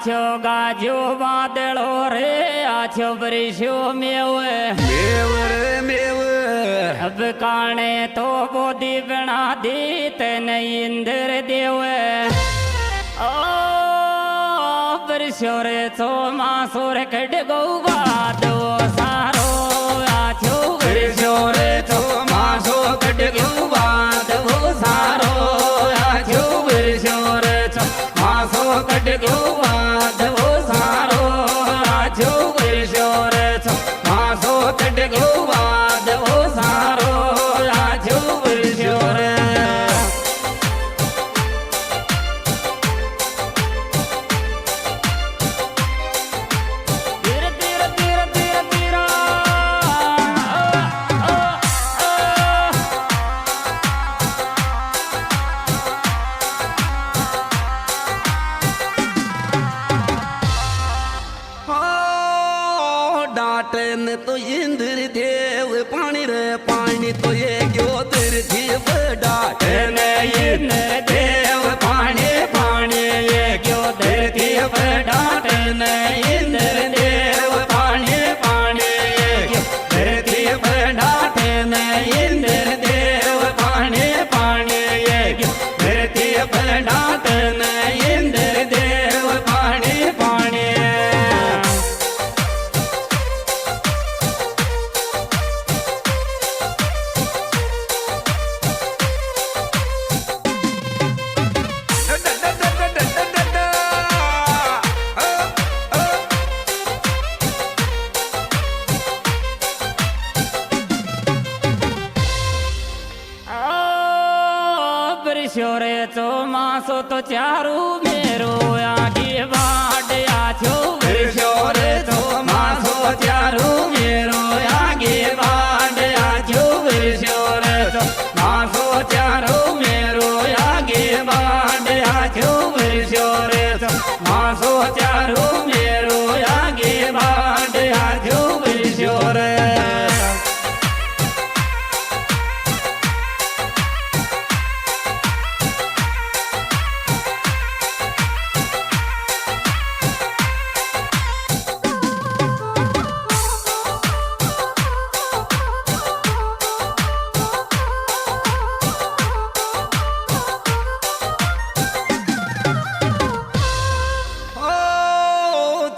आछो गाजो बादलो रे आछो बरिशो मेवे मेवर मेवर अब काने तो बोधी बना दी तेने इंद्र देवे ओ बरिशो रे तो मासुर कट गौवा दो सारो आछो बरिशो रे तो मासो कट गौवा दो सारो आछो बरिशो रे तो मासो कट गौवा दो सारो आछो बरिशो रे तो मासो कट गौवा दो सारो आछो बरिशो रे डाटन तो इंद्र देव पानी रे पानी तो ये क्यों तेरे जीव डाटन इंद्र देव पानी पानी ये क्यों तेरे जीव डाटन इंद्र देव पानी पानी ये क्यों तेरे जीव डाटन इंद्र देव पानी पानी ये क्यों तेरे जीव डाटन इंद्र देव पानी पानी बरिशोरे तो मासो तो चारू मेरो आगे बाट आछो बरिशोरे तो मासो चारू मेरो आगे बाट आछो बरिशोरे तो मासो चारू मेरो आगे बाट आछो बरिशोरे तो मासो चारू मेरो आगे बाट आछो बरिशोरे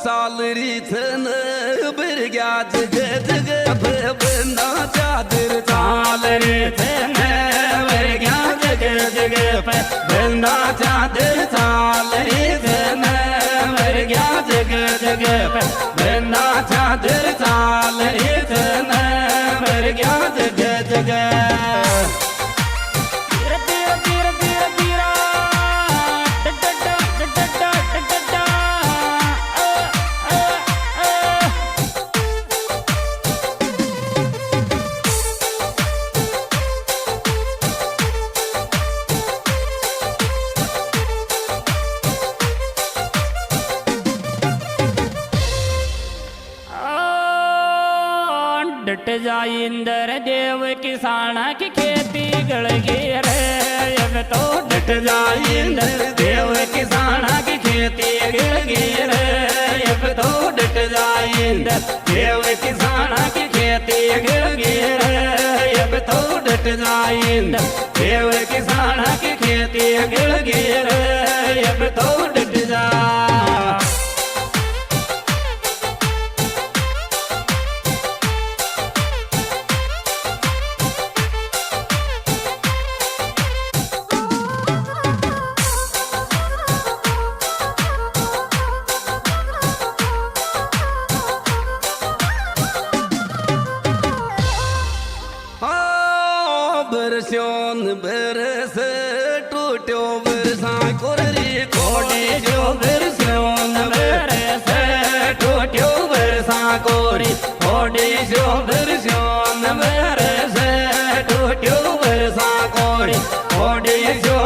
चालरी थन बिरग्या जग जग बंदा चादर चालरी थन बिरग्या जग जग बंदा चादर चालरी थन बिरग्या जग जग बंदा चादर चालरी थन बिरग्या जग जग डट जा इंद्र देव किसान की खेती गड़गी रे अब तो डट जा इंद्र देव किसान की खेती गड़गी रे अब तो डट जा इंद्र देव किसान की खेती गड़गी रे अब तो डट जा इंद्र देव किसान की खेती गड़गी रे अब तो डट जा बरस्योन बरस टूट्यो बरसा कोरी कोटे जो बरस्योन बरस टूट्यो बरसा कोरी कोटे जो बरस्योन बरस टूट्यो बरसा कोरी कोटे जो